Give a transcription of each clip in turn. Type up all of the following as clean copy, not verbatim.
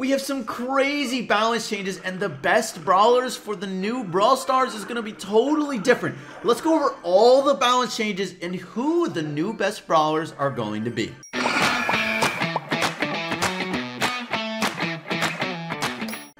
we have some crazy balance changes, and the best brawlers for the new Brawl Stars is going to be totally different. Let's go over all the balance changes and who the new best brawlers are going to be.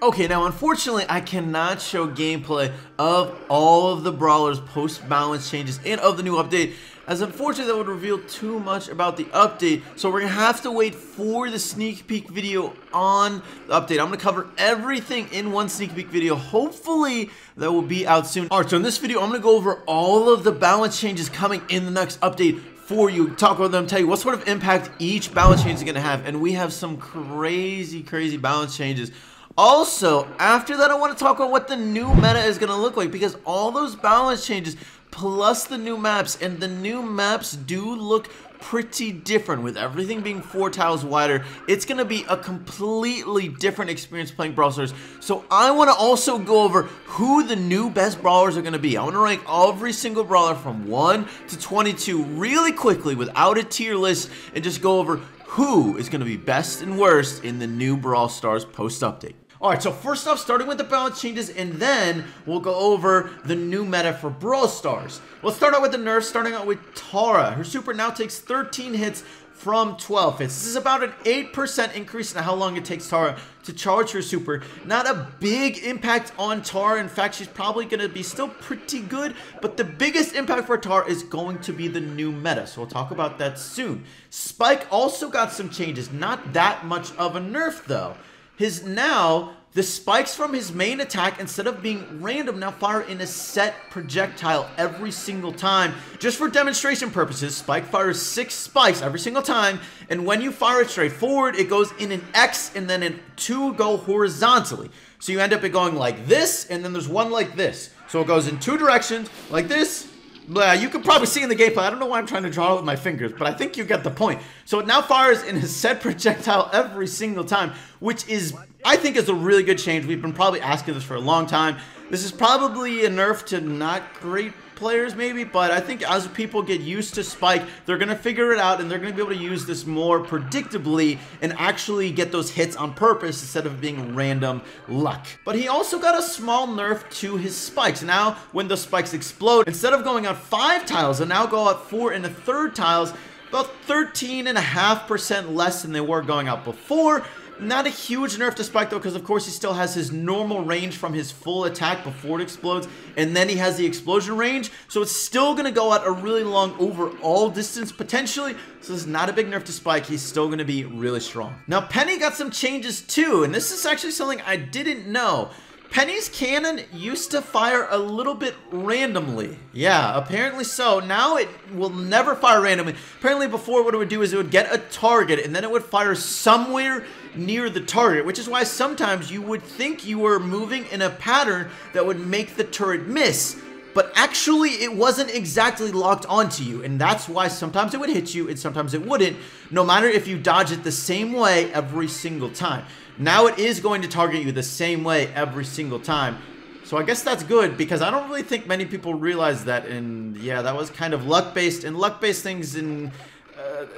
Okay, now unfortunately I cannot show gameplay of all of the brawlers post balance changes and of the new update, as unfortunately that would reveal too much about the update, so we're gonna have to wait for the sneak peek video on the update. I'm gonna cover everything in one sneak peek video. Hopefully that will be out soon. Alright, so in this video I'm gonna go over all of the balance changes coming in the next update for you, talk about them, tell you what sort of impact each balance change is gonna have, and we have some crazy balance changes. Also, after that, I want to talk about what the new meta is going to look like, because all those balance changes plus the new maps, and the new maps do look pretty different with everything being 4 tiles wider. It's going to be a completely different experience playing Brawl Stars. So I want to also go over who the new best brawlers are going to be. I want to rank every single brawler from 1 to 22 really quickly without a tier list, and just go over who is going to be best and worst in the new Brawl Stars post-update. Alright, so first off, starting with the balance changes, and then we'll go over the new meta for Brawl Stars. Let's start out with the nerfs, starting out with Tara. Her super now takes 13 hits from 12 hits. This is about an 8% increase in how long it takes Tara to charge her super. Not a big impact on Tara. In fact, she's probably going to be still pretty good, but the biggest impact for Tara is going to be the new meta, so we'll talk about that soon. Spike also got some changes, not that much of a nerf though. The spikes from his main attack, instead of being random, now fire in a set projectile every single time. Just for demonstration purposes, Spike fires 6 spikes every single time, and when you fire it straight forward, it goes in an X, and then 2 go horizontally. So you end up going like this, and then there's one like this. So it goes in 2 directions, like this. You can probably see in the gameplay. I don't know why I'm trying to draw it with my fingers, but I think you get the point. So it now fires in a set projectile every single time, which is, I think, is a really good change. We've been probably asking this for a long time. This is probably a nerf to not great players maybe, but I think as people get used to Spike, they're going to figure it out, and they're going to be able to use this more predictably and actually get those hits on purpose instead of being random luck. But he also got a small nerf to his spikes. Now when the spikes explode, instead of going out 5 tiles, they now go out 4 1/3 tiles, about 13.5% less than they were going out before. Not a huge nerf to Spike though, because of course he still has his normal range from his full attack before it explodes, and then he has the explosion range, so it's still going to go out a really long overall distance potentially, so this is not a big nerf to Spike. He's still going to be really strong. Now Penny got some changes too, and this is actually something I didn't know. Penny's cannon used to fire a little bit randomly. Yeah, apparently so. Now it will never fire randomly. Apparently before, what it would do is it would get a target, and then it would fire somewhere near the target, which is why sometimes you would think you were moving in a pattern that would make the turret miss. But actually, it wasn't exactly locked onto you, and that's why sometimes it would hit you and sometimes it wouldn't, no matter if you dodge it the same way every single time. Now it is going to target you the same way every single time. So I guess that's good, because I don't really think many people realize that, and yeah, that was kind of luck-based, and luck-based things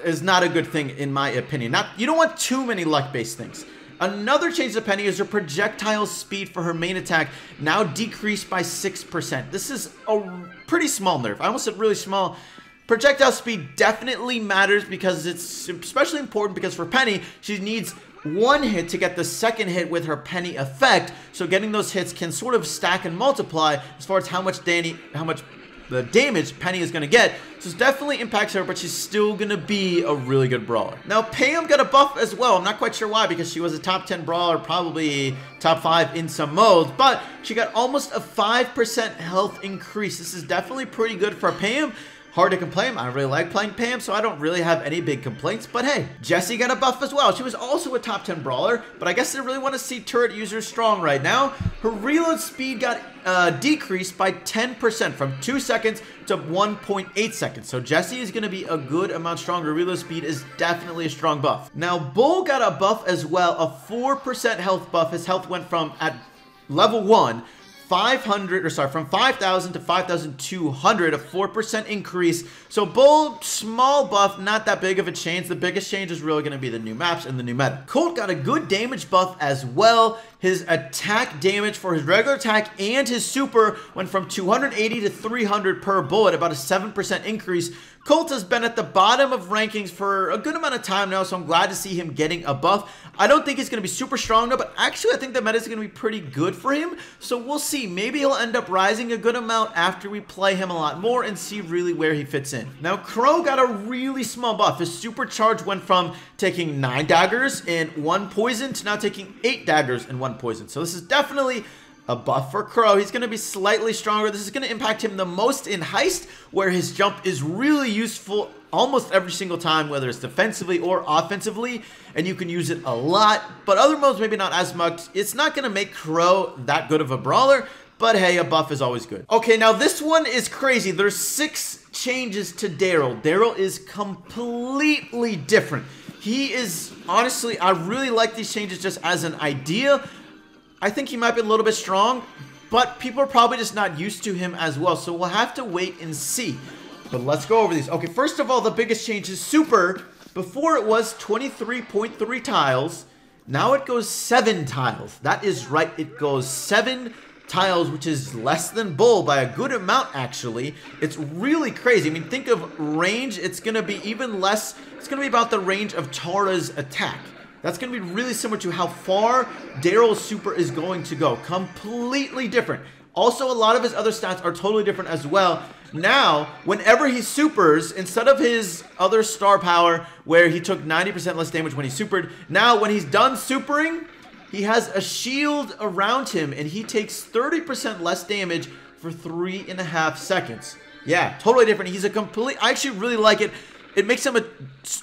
is not a good thing in my opinion. You don't want too many luck-based things. Another change to Penny is her projectile speed for her main attack now decreased by 6%. This is a pretty small nerf. I almost said really small. Projectile speed definitely matters, because it's especially important because for Penny, she needs 1 hit to get the second hit with her Penny effect. So getting those hits can sort of stack and multiply as far as how much the damage Penny is going to get. So it definitely impacts her, but she's still going to be a really good brawler. Now Pam got a buff as well. I'm not quite sure why, because she was a top 10 brawler, probably top 5 in some modes, but she got almost a 5% health increase. This is definitely pretty good for Pam. Hard to complain. I really like playing Pam, so I don't really have any big complaints. But hey, Jessie got a buff as well. She was also a top 10 brawler, but I guess they really want to see turret users strong right now. Her reload speed got decreased by 10% from 2 seconds to 1.8 seconds. So Jessie is going to be a good amount stronger. Reload speed is definitely a strong buff. Now Bull got a buff as well, a 4% health buff. His health went from, at level 1, from 5,000 to 5,200, a 4% increase. So Bull, small buff, not that big of a change. The biggest change is really going to be the new maps and the new meta. Colt got a good damage buff as well. His attack damage for his regular attack and his super went from 280 to 300 per bullet, about a 7% increase. Colt has been at the bottom of rankings for a good amount of time now, so I'm glad to see him getting a buff. I don't think he's going to be super strong though, but actually I think the meta is going to be pretty good for him. So we'll see. Maybe he'll end up rising a good amount after we play him a lot more and see really where he fits in. Now Crow got a really small buff. His supercharge went from taking 9 daggers and 1 poison to now taking 8 daggers and 1 poison. So this is definitely a buff for Crow. He's going to be slightly stronger. This is going to impact him the most in Heist, where his jump is really useful almost every single time, whether it's defensively or offensively, and you can use it a lot, but other modes maybe not as much. It's not going to make Crow that good of a brawler, but hey, a buff is always good. Okay, now this one is crazy. There's 6 changes to Darryl. Darryl is completely different. He is, honestly, I really like these changes just as an idea. I think he might be a little bit strong, but people are probably just not used to him as well, so we'll have to wait and see. But let's go over these. Okay, first of all, the biggest change is super. Before it was 23.3 tiles, now it goes 7 tiles. That is right, it goes 7 tiles, which is less than Bull by a good amount, actually. It's really crazy. I mean, think of range. It's going to be even less. It's going to be about the range of Tara's attack. That's going to be really similar to how far Darryl's super is going to go. Completely different. Also, a lot of his other stats are totally different as well. Now, whenever he supers, instead of his other star power where he took 90% less damage when he supered, now when he's done supering, he has a shield around him and he takes 30% less damage for 3.5 seconds. Yeah, totally different. He's a I actually really like it. It makes him a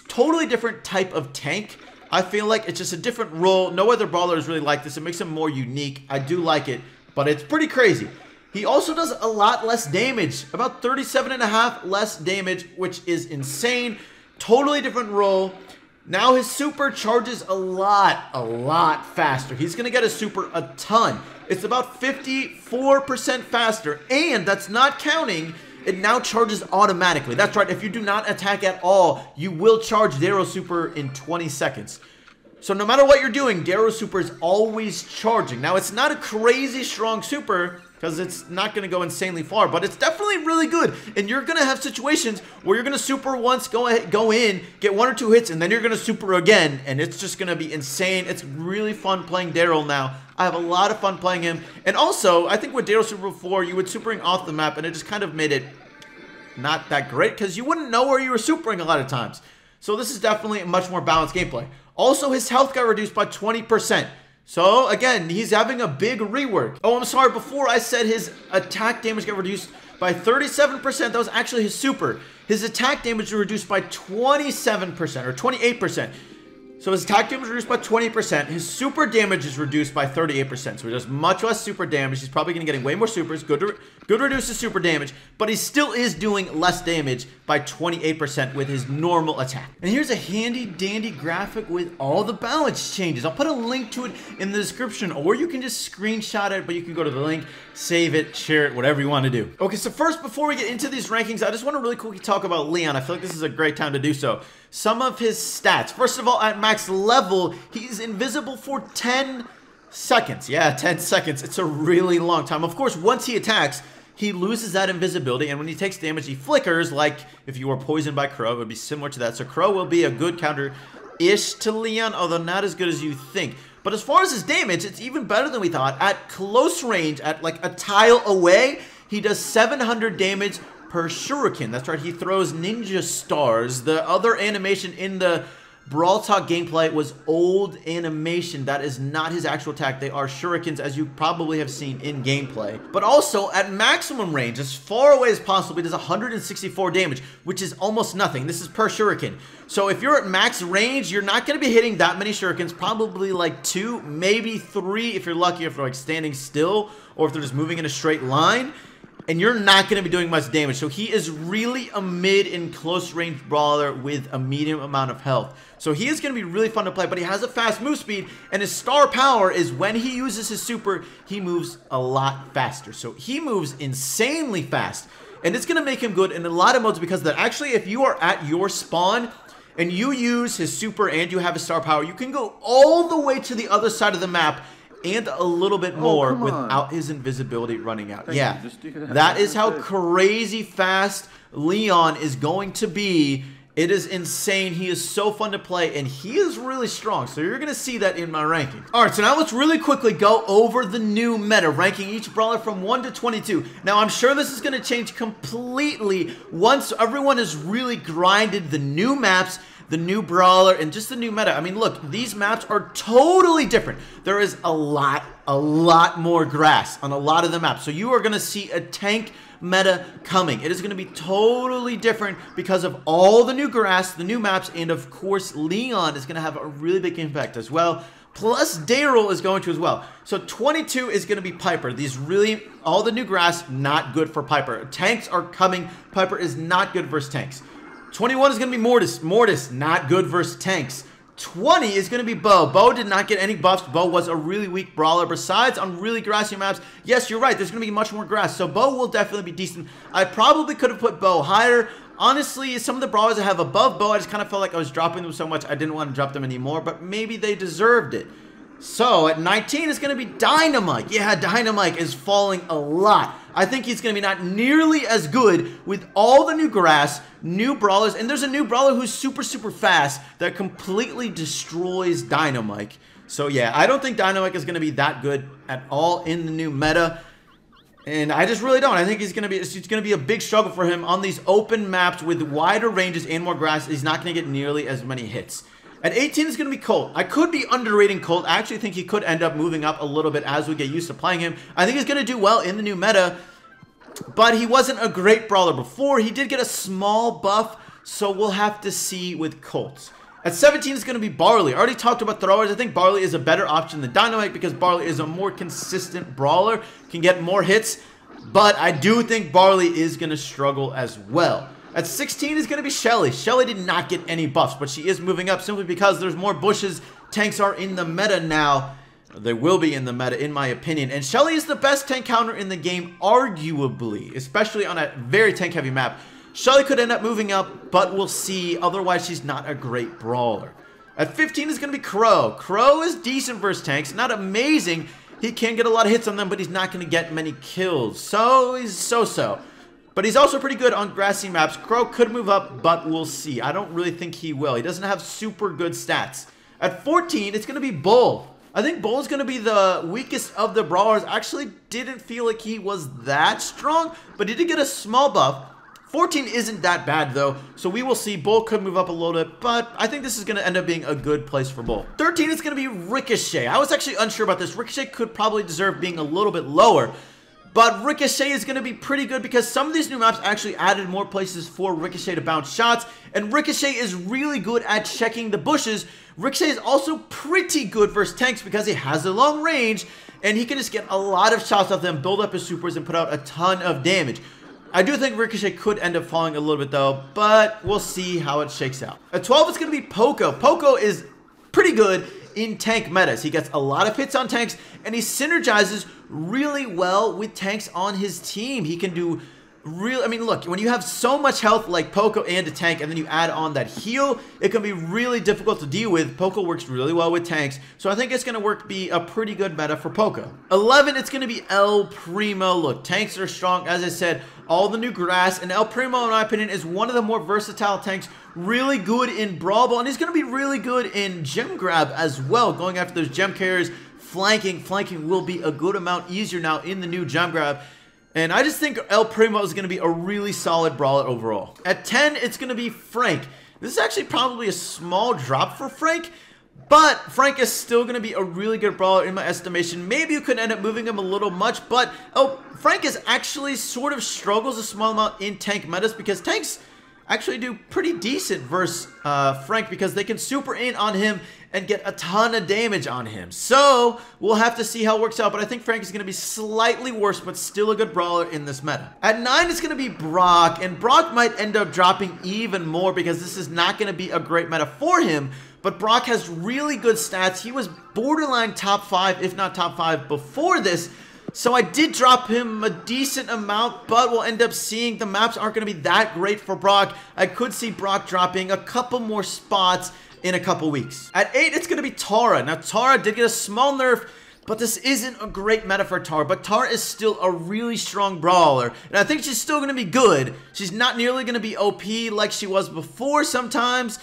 totally different type of tank. I feel like it's just a different role. No other brawler is really like this. It makes him more unique. I do like it, but it's pretty crazy. He also does a lot less damage, about 37.5 less damage, which is insane. Totally different role. Now his super charges a lot faster. He's going to get a super a ton. It's about 54% faster, and that's not counting it now charges automatically. That's right, if you do not attack at all, you will charge Darryl super in 20 seconds. So no matter what you're doing, Darryl super is always charging. Now, it's not a crazy strong super, because it's not going to go insanely far, but it's definitely really good. And you're going to have situations where you're going to super once, go in, get 1 or 2 hits, and then you're going to super again, and it's just going to be insane. It's really fun playing Darryl now. I have a lot of fun playing him. And also, I think with Darryl super before, you would supering off the map, and it just kind of made it not that great, because you wouldn't know where you were supering a lot of times. So this is definitely a much more balanced gameplay. Also, his health got reduced by 20%. So, again, he's having a big rework. Oh, I'm sorry. Before I said his attack damage got reduced by 37%. That was actually his super. His attack damage was reduced by 27% or 28%. So his attack damage is reduced by 20%. His super damage is reduced by 38%. So he does much less super damage. He's probably going to get way more supers. Good to reduce his super damage. But he still is doing less damage by 28% with his normal attack. And here's a handy dandy graphic with all the balance changes. I'll put a link to it in the description, or you can just screenshot it, but you can go to the link, save it, share it, whatever you want to do. Okay, so first, before we get into these rankings, I just want to really quickly talk about Leon. I feel like this is a great time to do so. Some of his stats. First of all, at max level, he's invisible for 10 seconds. Yeah, 10 seconds. It's a really long time. Of course, once he attacks, he loses that invisibility, and when he takes damage, he flickers, like if you were poisoned by Crow. It would be similar to that. So Crow will be a good counter-ish to Leon, although not as good as you think. But as far as his damage, it's even better than we thought. At close range, at like a tile away, he does 700 damage per shuriken. That's right, he throws ninja stars. The other animation in the Brawl Talk gameplay was old animation. That is not his actual attack. They are shurikens, as you probably have seen in gameplay. But also, at maximum range, as far away as possible, he does 164 damage, which is almost nothing. This is per shuriken. So if you're at max range, you're not going to be hitting that many shurikens. Probably like 2, maybe 3 if you're lucky, if they're like standing still, or if they're just moving in a straight line. and you're not going to be doing much damage. So he is really a mid and close range brawler with a medium amount of health. So he is going to be really fun to play, but he has a fast move speed, and his star power is when he uses his super, he moves a lot faster. So he moves insanely fast, and it's going to make him good in a lot of modes because of that. Actually, if you are at your spawn and you use his super and you have his star power, you can go all the way to the other side of the map and a little bit more without his invisibility running out. Yeah, that is how crazy fast Leon is going to be. It is insane. He is so fun to play, and he is really strong. So you're going to see that in my ranking. All right, so now let's really quickly go over the new meta, ranking each brawler from 1 to 22. Now, I'm sure this is going to change completely once everyone has really grinded the new maps, the new brawler, and just the new meta. I mean, look, these maps are totally different. There is a lot more grass on a lot of the maps. So you are going to see a tank meta coming. It is going to be totally different because of all the new grass, the new maps, and of course Leon is going to have a really big impact as well. Plus Darryl is going to as well. So 22 is going to be Piper. All the new grass, not good for Piper. Tanks are coming. Piper is not good versus tanks. 21 is going to be Mortis. Mortis, not good versus tanks. 20 is going to be Bo. Bo did not get any buffs. Bo was a really weak brawler. Besides, on really grassy maps, yes, you're right, there's going to be much more grass. So Bo will definitely be decent. I probably could have put Bo higher. Honestly, some of the brawlers I have above Bo, I just kind of felt like I was dropping them so much I didn't want to drop them anymore, but maybe they deserved it. So at 19, it's going to be Dynamite. Yeah, Dynamite is falling a lot. I think he's going to be not nearly as good with all the new grass, new brawlers, and there's a new brawler who's super fast that completely destroys Dynamite. So yeah, I don't think Dynamite is going to be that good at all in the new meta. And I just really don't. I think it's going to be a big struggle for him on these open maps with wider ranges and more grass. He's not going to get nearly as many hits. At 18 is going to be Colt. I could be underrating Colt. I actually think he could end up moving up a little bit as we get used to playing him. I think he's going to do well in the new meta, but he wasn't a great brawler before. He did get a small buff, so we'll have to see with Colt. At 17 is going to be Barley. I already talked about throwers. I think Barley is a better option than Dynamite because Barley is a more consistent brawler, can get more hits, but I do think Barley is going to struggle as well. At 16 is going to be Shelly. Shelly did not get any buffs, but she is moving up simply because there's more bushes. Tanks are in the meta now. They will be in the meta, in my opinion. And Shelly is the best tank counter in the game, arguably, especially on a very tank-heavy map. Shelly could end up moving up, but we'll see. Otherwise, she's not a great brawler. At 15 is going to be Crow. Crow is decent versus tanks. Not amazing. He can get a lot of hits on them, but he's not going to get many kills. So he's so-so. But he's also pretty good on grassy maps. Crow could move up, but we'll see. I don't really think he will. He doesn't have super good stats. At 14, it's going to be Bull. I think Bull is going to be the weakest of the brawlers. I actually didn't feel like he was that strong, but he did get a small buff. 14 isn't that bad, though, so we will see. Bull could move up a little bit, but I think this is going to end up being a good place for Bull. 13 is going to be Ricochet. I was actually unsure about this. Ricochet could probably deserve being a little bit lower, but Ricochet is going to be pretty good because some of these new maps actually added more places for Ricochet to bounce shots, and Ricochet is really good at checking the bushes. Ricochet is also pretty good versus tanks because he has a long range, and he can just get a lot of shots off them, build up his supers, and put out a ton of damage. I do think Ricochet could end up falling a little bit though, but we'll see how it shakes out. At 12, it's going to be Poco. Poco is pretty good in tank metas. He gets a lot of hits on tanks, and he synergizes really well with tanks on his team. He can do I mean, look, when you have so much health like Poco and a tank, and then you add on that heal, it can be really difficult to deal with. Poco works really well with tanks, so I think it's going to be a pretty good meta for Poco. 11, it's going to be El Primo. Look, tanks are strong, as I said, all the new grass, and El Primo, in my opinion, is one of the more versatile tanks, really good in Brawl, and he's going to be really good in gem grab as well, going after those gem carriers. Flanking will be a good amount easier now in the new gem grab. And I just think El Primo is going to be a really solid brawler overall. At 10, it's going to be Frank. This is actually probably a small drop for Frank, but Frank is still going to be a really good brawler in my estimation. Maybe you could end up moving him a little much, but Frank is actually sort of struggles a small amount in tank metas because tanks actually do pretty decent versus Frank because they can super in on him and get a ton of damage on him. So we'll have to see how it works out, but I think Frank is going to be slightly worse, but still a good brawler in this meta. At 9, it's going to be Brock, and Brock might end up dropping even more because this is not going to be a great meta for him. But Brock has really good stats. He was borderline top 5, if not top 5 before this. So I did drop him a decent amount, but we'll end up seeing the maps aren't going to be that great for Brock. I could see Brock dropping a couple more spots in a couple weeks. At 8, it's going to be Tara. Now, Tara did get a small nerf, but this isn't a great meta for Tara. But Tara is still a really strong brawler, and I think she's still going to be good. She's not nearly going to be OP like she was before sometimes.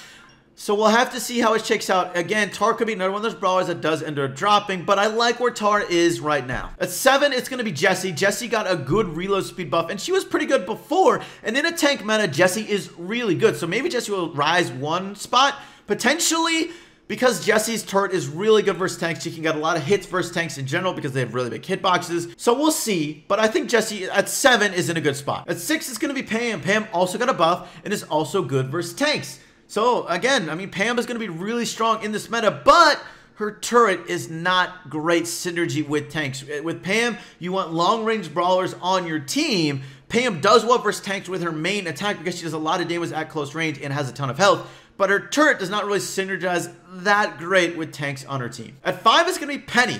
So we'll have to see how it shakes out. Again, Tara could be another one of those brawlers that does end up dropping, but I like where Tara is right now. At 7, it's going to be Jessie. Jessie got a good reload speed buff, and she was pretty good before. And in a tank meta, Jessie is really good. So maybe Jessie will rise one spot, potentially, because Jessie's turret is really good versus tanks. She can get a lot of hits versus tanks in general because they have really big hitboxes. So we'll see, but I think Jessie at 7 is in a good spot. At 6, it's going to be Pam. Pam also got a buff and is also good versus tanks. So, again, I mean, Pam is going to be really strong in this meta, but her turret is not great synergy with tanks. With Pam, you want long-range brawlers on your team. Pam does well versus tanks with her main attack because she does a lot of damage at close range and has a ton of health, but her turret does not really synergize that great with tanks on her team. At 5, it's going to be Penny.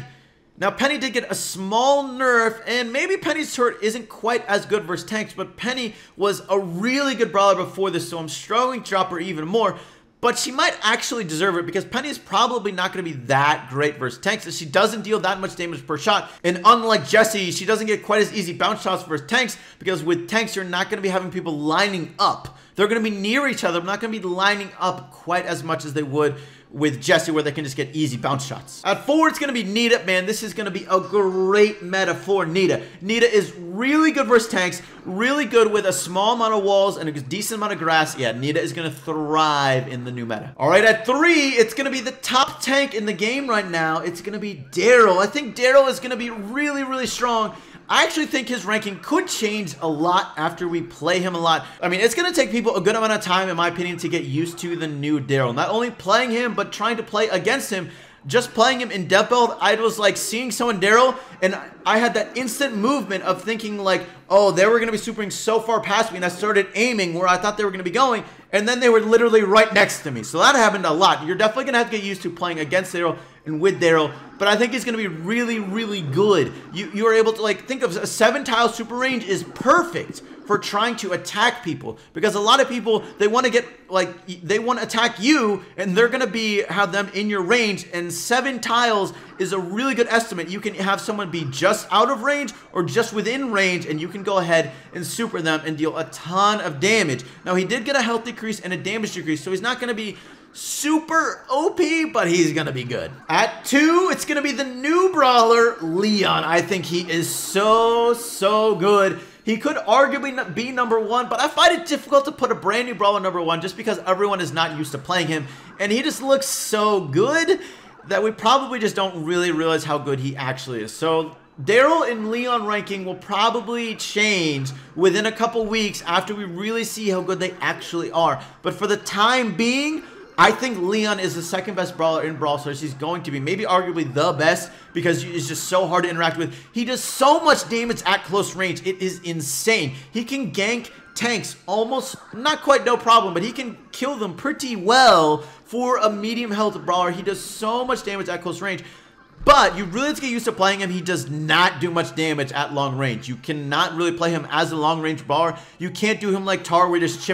Now, Penny did get a small nerf, and maybe Penny's turret isn't quite as good versus tanks, but Penny was a really good brawler before this, so I'm struggling to drop her even more. But she might actually deserve it because Penny is probably not going to be that great versus tanks, as she doesn't deal that much damage per shot. And unlike Jessie, she doesn't get quite as easy bounce shots versus tanks, because with tanks, you're not going to be having people lining up. They're going to be near each other, but not going to be lining up quite as much as they would with Jessie, where they can just get easy bounce shots. At 4, it's going to be Nita. Man, this is going to be a great meta for Nita. Nita is really good versus tanks, really good with a small amount of walls and a decent amount of grass. Yeah, Nita is going to thrive in the new meta. All right, at 3, it's going to be the top tank in the game right now. It's going to be Darryl. I think Darryl is going to be really, really strong. I actually think his ranking could change a lot after we play him a lot. I mean, it's going to take people a good amount of time, in my opinion, to get used to the new Darryl. Not only playing him, but trying to play against him. Just playing him in death build, I was like seeing someone Darryl, and I had that instant movement of thinking like, oh, they were going to be supering so far past me, and I started aiming where I thought they were going to be going, and then they were literally right next to me. So that happened a lot. You're definitely going to have to get used to playing against Darryl and with Darryl, but I think he's going to be really, really good. You are able to, like, think of a 7-tile super range is perfect for trying to attack people, because a lot of people, they want to get, like, they want to attack you, and they're going to have them in your range, and 7 tiles is a really good estimate. You can have someone be just out of range or just within range, and you can go ahead and super them and deal a ton of damage. Now, he did get a health decrease and a damage decrease, so he's not going to be super OP, but he's gonna be good. At 2, it's gonna be the new brawler, Leon. I think he is so good. He could arguably be number 1, but I find it difficult to put a brand new brawler number 1 just because everyone is not used to playing him, and he just looks so good that we probably just don't really realize how good he actually is. So Darryl and Leon ranking will probably change within a couple weeks after we really see how good they actually are. But for the time being, I think Leon is the second best brawler in Brawl Stars. He's going to be maybe arguably the best because he's just so hard to interact with. He does so much damage at close range. It is insane. He can gank tanks almost, not quite no problem, but he can kill them pretty well for a medium health brawler. He does so much damage at close range. But you really have to get used to playing him. He does not do much damage at long range. You cannot really play him as a long range brawler. You can't do him like Tara, where you're just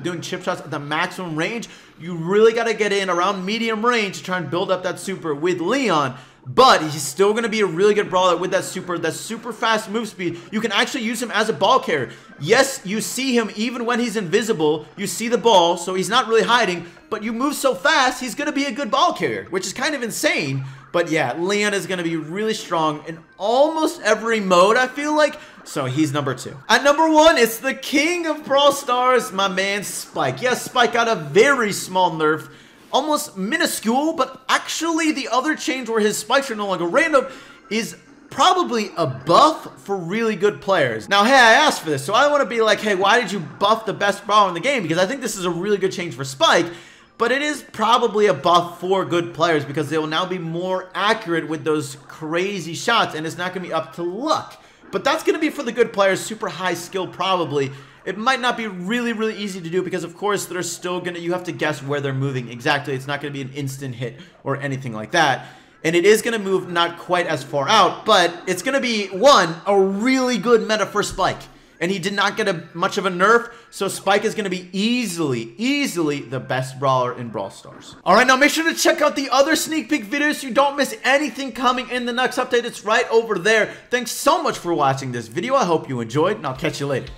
doing chip shots at the maximum range. You really got to get in around medium range to try and build up that super with Leon. But he's still going to be a really good brawler with that super fast move speed. You can actually use him as a ball carrier. Yes, you see him even when he's invisible. You see the ball, so he's not really hiding. But you move so fast, he's going to be a good ball carrier, which is kind of insane. But yeah, Leon is going to be really strong in almost every mode, I feel like. So he's number 2. At number 1, it's the king of Brawl Stars, my man Spike. Yes, Spike got a very small nerf. Almost minuscule, but actually the other change where his spikes are no longer random is probably a buff for really good players. Now, hey, I asked for this, so I want to be like, hey, why did you buff the best brawler in the game? Because I think this is a really good change for Spike. but it is probably a buff for good players because they will now be more accurate with those crazy shots, and it's not going to be up to luck. But that's going to be for the good players, super high skill probably. It might not be really easy to do because, of course, they're still going to, you have to guess where they're moving exactly. It's not going to be an instant hit or anything like that. And it is going to move not quite as far out, but it's going to be, one, a really good meta for Spike. And he did not get much of a nerf, so Spike is going to be easily the best brawler in Brawl Stars. Alright, now make sure to check out the other sneak peek videos so you don't miss anything coming in the next update. It's right over there. Thanks so much for watching this video. I hope you enjoyed, and I'll catch you later.